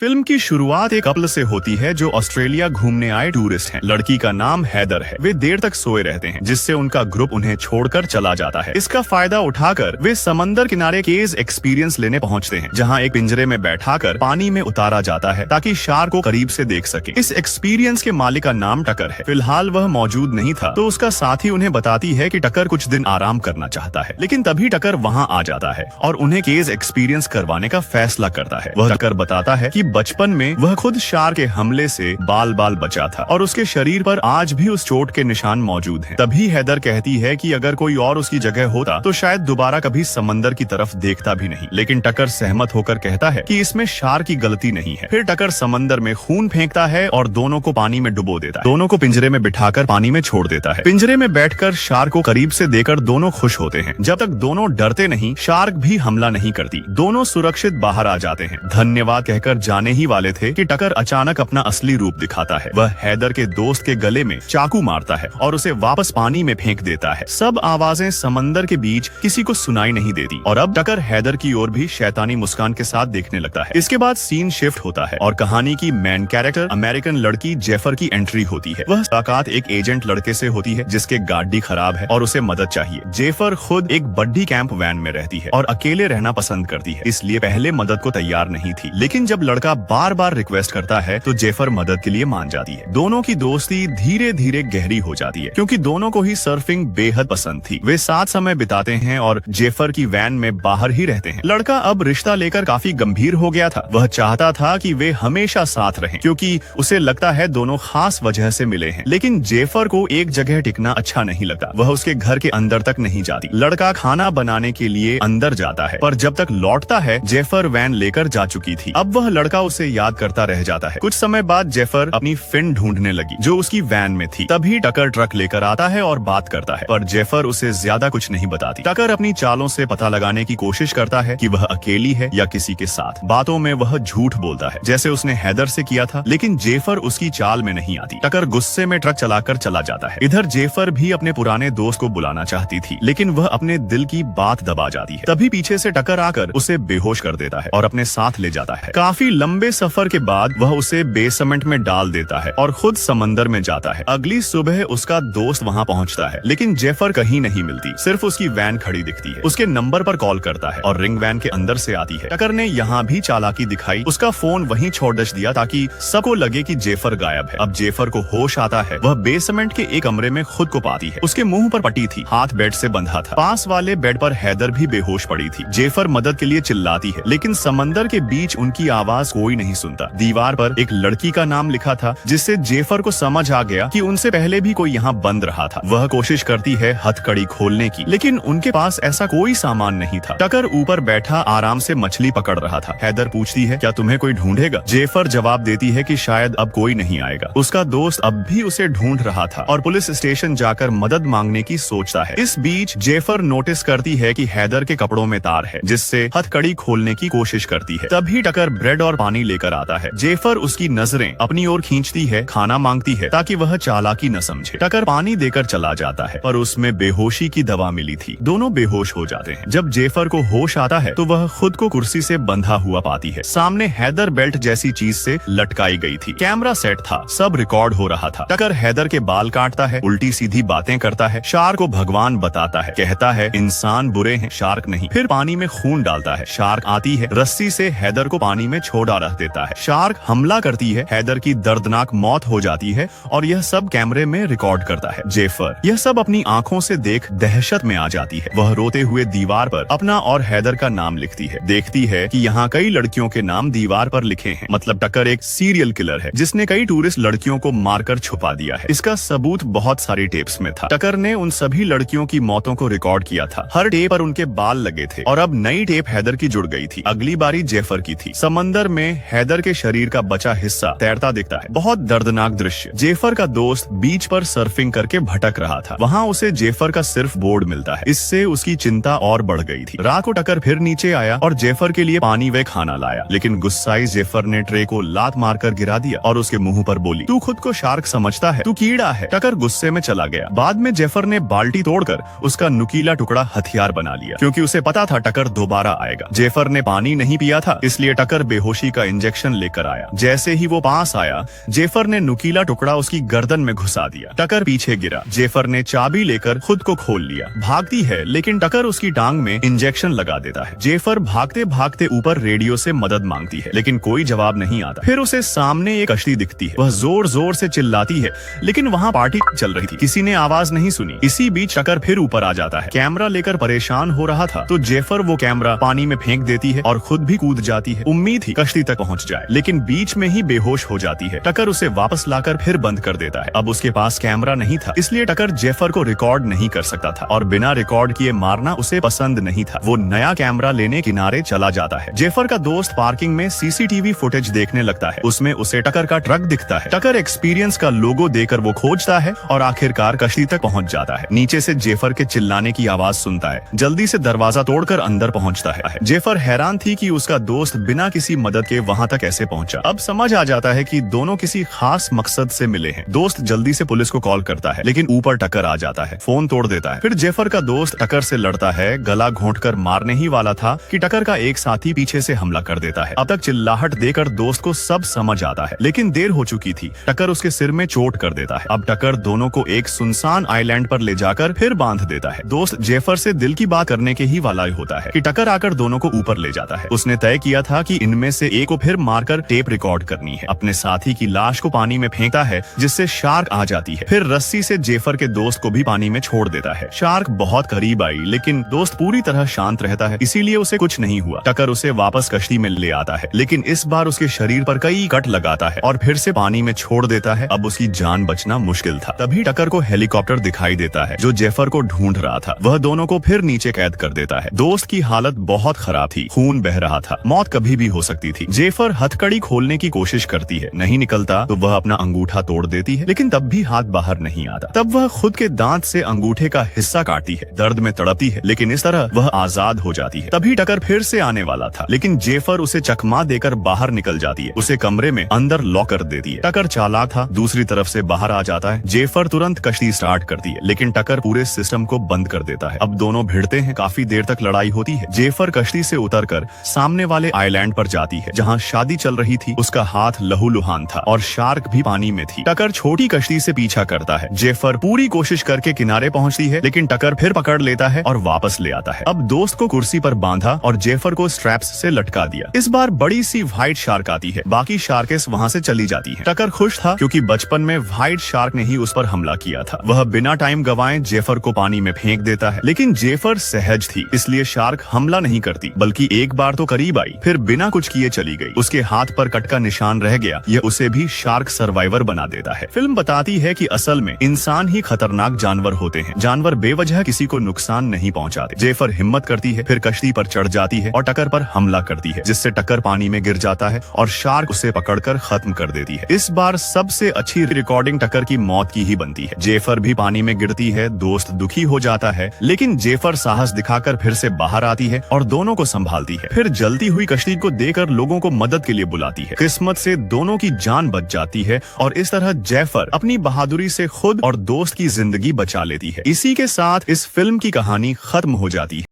Film की शुरुआत एक कपल से होती है जो ऑस्ट्रेलिया घूमने आए टूरिस्ट हैं। लड़की का नाम हैदर है। वे देर तक सोए रहते हैं जिससे उनका ग्रुप उन्हें छोड़कर चला जाता है। इसका फायदा उठाकर वे समंदर किनारे केज एक्सपीरियंस लेने पहुंचते हैं, जहां एक पिंजरे में बैठाकर पानी में उतारा जाता है ताकि शार्क को करीब से देख सके। इस एक्सपीरियंस के मालिक का नाम टकर है। फिलहाल वह मौजूद नहीं था तो उसका साथी उन्हें बताती है कि टकर कुछ दिन आराम करना चाहता है, लेकिन तभी टकर वहाँ आ जाता है और उन्हें केज एक्सपीरियंस करवाने का फैसला करता है। वह टकर बताता है कि बचपन में वह खुद शार्क के हमले से बाल बाल बचा था और उसके शरीर पर आज भी उस चोट के निशान मौजूद हैं। तभी हैदर कहती है कि अगर कोई और उसकी जगह होता तो शायद दोबारा कभी समंदर की तरफ देखता भी नहीं, लेकिन टकर सहमत होकर कहता है कि इसमें शार्क की गलती नहीं है। फिर टकर समंदर में खून फेंकता है और दोनों को पानी में डुबो देता है। दोनों को पिंजरे में बिठाकर पानी में छोड़ देता है। पिंजरे में बैठकर शार्क को करीब से देखकर दोनों खुश होते हैं। जब तक दोनों डरते नहीं, शार्क भी हमला नहीं करती। दोनों सुरक्षित बाहर आ जाते हैं। धन्यवाद कहकर जाने ही वाले थे कि टकर अचानक अपना असली रूप दिखाता है। वह हैदर के दोस्त के गले में चाकू मारता है और उसे वापस पानी में फेंक देता है। सब आवाजें समंदर के बीच किसी को सुनाई नहीं देती और अब टकर हैदर की ओर भी शैतानी मुस्कान के साथ देखने लगता है। इसके बाद सीन शिफ्ट होता है और कहानी की मेन कैरेक्टर अमेरिकन लड़की जेफर की एंट्री होती है। वह मुलाकात एक एजेंट लड़के से होती है जिसके गाड़ी खराब है और उसे मदद चाहिए। जेफर खुद एक बड्डी कैंप वैन में रहती है और अकेले रहना पसंद करती है, इसलिए पहले मदद को तैयार नहीं थी, लेकिन जब लड़का बार बार रिक्वेस्ट करता है तो जेफर मदद के लिए मान जाती है। दोनों की दोस्ती धीरे धीरे गहरी हो जाती है क्योंकि दोनों को ही सर्फिंग बेहद पसंद थी। वे साथ समय बिताते हैं और जेफर की वैन में बाहर ही रहते हैं। लड़का अब रिश्ता लेकर काफी गंभीर हो गया था। वह चाहता था कि वे हमेशा साथ रहें क्योंकि उसे लगता है दोनों खास वजह से मिले हैं, लेकिन जेफर को एक जगह टिकना अच्छा नहीं लगता। वह उसके घर के अंदर तक नहीं जाती। लड़का खाना बनाने के लिए अंदर जाता है, पर जब तक लौटता है जेफर वैन लेकर जा चुकी थी। अब वह लड़का उसे याद करता रह जाता है। कुछ समय बाद जेफर अपनी फिन ढूंढने लगी जो उसकी वैन में थी। तभी टकर ट्रक लेकर आता है और बात करता है, पर जेफर उसे ज्यादा कुछ नहीं बताती। टकर अपनी चालों से पता लगाने की कोशिश करता है कि वह अकेली है या किसी के साथ। बातों में वह झूठ बोलता है जैसे उसने हैदर से किया था, लेकिन जेफर उसकी चाल में नहीं आती। टकर गुस्से में ट्रक चलाकर चला जाता है। इधर जेफर भी अपने पुराने दोस्त को बुलाना चाहती थी, लेकिन वह अपने दिल की बात दबा जाती है। तभी पीछे से टकर आकर उसे बेहोश कर देता है और अपने साथ ले जाता है। काफी लंबे सफर के बाद वह उसे बेसमेंट में डाल देता है और खुद समंदर में जाता है। अगली सुबह उसका दोस्त वहां पहुंचता है, लेकिन जेफर कहीं नहीं मिलती। सिर्फ उसकी वैन खड़ी दिखती है। उसके नंबर पर कॉल करता है और रिंग वैन के अंदर से आती है। टकर ने यहाँ भी चालाकी दिखाई। उसका फोन वहीं छोड़ दिया ताकि सबको लगे कि जेफर गायब है। अब जेफर को होश आता है। वह बेसमेंट के एक कमरे में खुद को पाती है। उसके मुंह पर पट्टी थी, हाथ बेड से बंधा था। पास वाले बेड पर हैदर भी बेहोश पड़ी थी। जेफर मदद के लिए चिल्लाती है, लेकिन समंदर के बीच उनकी आवाज कोई नहीं सुनता। दीवार पर एक लड़की का नाम लिखा था, जिससे जेफर को समझ आ गया कि उनसे पहले भी कोई यहाँ बंद रहा था। वह कोशिश करती है हथकड़ी खोलने की, लेकिन उनके पास ऐसा कोई सामान नहीं था। टकर ऊपर बैठा आराम से मछली पकड़ रहा था। हैदर पूछती है, क्या तुम्हें कोई ढूंढेगा? जेफर जवाब देती है कि शायद अब कोई नहीं आएगा। उसका दोस्त अब भी उसे ढूंढ रहा था और पुलिस स्टेशन जाकर मदद मांगने की सोचता है। इस बीच जेफर नोटिस करती है कि हैदर के कपड़ों में तार है, जिससे हथकड़ी खोलने की कोशिश करती है। तभी टकर ब्रेड और पानी लेकर आता है। जेफर उसकी नजरें अपनी ओर खींचती है, खाना मांगती है ताकि वह चालाकी न समझे। टकर पानी देकर चला जाता है, पर उसमें बेहोशी की दवा मिली थी। दोनों बेहोश हो जाते हैं। जब जेफर को होश आता है तो वह खुद को कुर्सी से बंधा हुआ पाती है। सामने हैदर बेल्ट जैसी चीज से लटकाई गई थी। कैमरा सेट था, सब रिकॉर्ड हो रहा था। टकर हैदर के बाल काटता है, उल्टी सीधी बातें करता है, शार्क को भगवान बताता है, कहता है इंसान बुरे हैं, शार्क नहीं। फिर पानी में खून डालता है। शार्क आती है, रस्सी से हैदर को पानी में छोड़ा रख देता है। शार्क हमला करती है, हैदर की दर्दनाक मौत हो जाती है और यह सब कैमरे में रिकॉर्ड करता है। जेफर यह सब अपनी आंखों से देख दहशत में आ जाती है। वह रोते हुए दीवार पर अपना और हैदर का नाम लिखती है। देखती है कि यहाँ कई लड़कियों के नाम दीवार पर लिखे हैं। मतलब टकर एक सीरियल किलर है जिसने कई टूरिस्ट लड़कियों को मारकर छुपा दिया है। इसका सबूत बहुत सारी टेप्स में था। टकर ने उन सभी लड़कियों की मौतों को रिकॉर्ड किया था। हर टेप पर उनके बाल लगे थे और अब नई टेप हैदर की जुड़ गई थी। अगली बारी जेफर की थी। समंदर में हैदर के शरीर का बचा हिस्सा तैरता दिखता है। बहुत दर्दनाक दृश्य। जेफर का दोस्त बीच पर सर्फिंग करके भटक रहा था। वहाँ उसे जेफर का सिर्फ बोर्ड मिलता है। इससे उसकी चिंता और बढ़ गई थी। रात को टकर फिर नीचे आया और जेफर के लिए पानी व खाना लाया, लेकिन गुस्साई जेफर ने ट्रे को लात मारकर गिरा दिया और उसके मुंह पर बोली, तू खुद को शार्क समझता है, तू कीड़ा है। टकर गुस्से में चला गया। बाद में जेफर ने बाल्टी तोड़कर उसका नुकीला टुकड़ा हथियार बना लिया, क्योंकि उसे पता था टकर दोबारा आएगा। जेफर ने पानी नहीं पिया था, इसलिए टकर बेहोशी खुशी का इंजेक्शन लेकर आया। जैसे ही वो पास आया, जेफर ने नुकीला टुकड़ा उसकी गर्दन में घुसा दिया। टकर पीछे गिरा। जेफर ने चाबी लेकर खुद को खोल लिया। भागती है, लेकिन टकर उसकी टांग में इंजेक्शन लगा देता है। जेफर भागते भागते ऊपर रेडियो से मदद मांगती है, लेकिन कोई जवाब नहीं आता। फिर उसे सामने एक कश्ती दिखती है। वह जोर जोर से चिल्लाती है, लेकिन वहाँ पार्टी चल रही थी, किसी ने आवाज नहीं सुनी। इसी बीच टकर फिर ऊपर आ जाता है। कैमरा लेकर परेशान हो रहा था तो जेफर वो कैमरा पानी में फेंक देती है और खुद भी कूद जाती है। उम्मीद थी कश्ती तक पहुंच जाए, लेकिन बीच में ही बेहोश हो जाती है। टकर उसे वापस लाकर फिर बंद कर देता है। अब उसके पास कैमरा नहीं था, इसलिए टकर जेफर को रिकॉर्ड नहीं कर सकता था और बिना रिकॉर्ड किए मारना उसे पसंद नहीं था। वो नया कैमरा लेने किनारे चला जाता है। जेफर का दोस्त पार्किंग में सीसीटीवी फुटेज देखने लगता है। उसमें उसे टकर का ट्रक दिखता है। टकर एक्सपीरियंस का लोगो देकर वो खोजता है और आखिरकार कश्ती तक पहुंच जाता है। नीचे से जेफर के चिल्लाने की आवाज सुनता है। जल्दी से दरवाजा तोड़कर अंदर पहुंचता है। जेफर हैरान थी कि उसका दोस्त बिना किसी मदद के वहां तक कैसे पहुंचा। अब समझ आ जाता है कि दोनों किसी खास मकसद से मिले हैं। दोस्त जल्दी से पुलिस को कॉल करता है, लेकिन ऊपर टकर आ जाता है, फोन तोड़ देता है। फिर जेफर का दोस्त टकर से लड़ता है। गला घोंटकर मारने ही वाला था कि टकर का एक साथी पीछे से हमला कर देता है। अब तक चिल्लाहट देकर दोस्त को सब समझ आता है, लेकिन देर हो चुकी थी। टकर उसके सिर में चोट कर देता है। अब टकर दोनों को एक सुनसान आइलैंड पर ले जाकर फिर बांध देता है। दोस्त जेफर से दिल की बात करने के ही वाला होता है कि टकर आकर दोनों को ऊपर ले जाता है। उसने तय किया था कि इनमें से एक को फिर मारकर टेप रिकॉर्ड करनी है। अपने साथी की लाश को पानी में फेंकता है, जिससे शार्क आ जाती है। फिर रस्सी से जेफर के दोस्त को भी पानी में छोड़ देता है। शार्क बहुत करीब आई, लेकिन दोस्त पूरी तरह शांत रहता है, इसीलिए उसे कुछ नहीं हुआ। टकर उसे वापस कश्ती में ले आता है, लेकिन इस बार उसके शरीर पर कई कट लगाता है और फिर से पानी में छोड़ देता है। अब उसकी जान बचना मुश्किल था। तभी टकर को हेलीकॉप्टर दिखाई देता है, जो जेफर को ढूंढ रहा था। वह दोनों को फिर नीचे कैद कर देता है। दोस्त की हालत बहुत खराब थी, खून बह रहा था, मौत कभी भी हो सकती थी। जेफर हथकड़ी खोलने की कोशिश करती है, नहीं निकलता तो वह अपना अंगूठा तोड़ देती है, लेकिन तब भी हाथ बाहर नहीं आता। तब वह खुद के दांत से अंगूठे का हिस्सा काटती है। दर्द में तड़पती है, लेकिन इस तरह वह आजाद हो जाती है। तभी टकर फिर से आने वाला था, लेकिन जेफर उसे चकमा देकर बाहर निकल जाती है। उसे कमरे में अंदर लॉक कर देती है। टकर चालाक था, दूसरी तरफ से बाहर आ जाता है। जेफर तुरंत कश्ती स्टार्ट करती है, लेकिन टकर पूरे सिस्टम को बंद कर देता है। अब दोनों भिड़ते हैं। काफी देर तक लड़ाई होती है। जेफर कश्ती से उतरकर सामने वाले आइलैंड पर जाती है, जहाँ शादी चल रही थी। उसका हाथ लहूलुहान था और शार्क भी पानी में थी। टकर छोटी कश्ती से पीछा करता है। जेफर पूरी कोशिश करके किनारे पहुंचती है, लेकिन टकर फिर पकड़ लेता है और वापस ले आता है। अब दोस्त को कुर्सी पर बांधा और जेफर को स्ट्रैप्स से लटका दिया। इस बार बड़ी सी व्हाइट शार्क आती है। बाकी शार्केस वहाँ से चली जाती है। टकर खुश था, क्योंकि बचपन में व्हाइट शार्क ने ही उस पर हमला किया था। वह बिना टाइम गवाए जेफर को पानी में फेंक देता है, लेकिन जेफर सहज थी, इसलिए शार्क हमला नहीं करती, बल्कि एक बार तो करीब आई, फिर बिना कुछ किए चली गई। उसके हाथ पर कट का निशान रह गया। यह उसे भी शार्क सर्वाइवर बना देता है। फिल्म बताती है कि असल में इंसान ही खतरनाक जानवर होते हैं। जानवर बेवजह किसी को नुकसान नहीं पहुंचाते। जेफर हिम्मत करती है, फिर कश्ती पर चढ़ जाती है और टकर पर हमला करती है, जिससे टकर पानी में गिर जाता है और शार्क उसे पकड़कर खत्म कर देती है। इस बार सबसे अच्छी रिकॉर्डिंग टकर की मौत की ही बनती है। जेफर भी पानी में गिरती है। दोस्त दुखी हो जाता है, लेकिन जेफर साहस दिखाकर फिर से बाहर आती है और दोनों को संभालती है। फिर जलती हुई कश्ती को देखकर लोगों को मदद के लिए बुलाती है। किस्मत से दोनों की जान बच जाती है और इस तरह जेफर अपनी बहादुरी से खुद और दोस्त की जिंदगी बचा लेती है। इसी के साथ इस फिल्म की कहानी खत्म हो जाती है।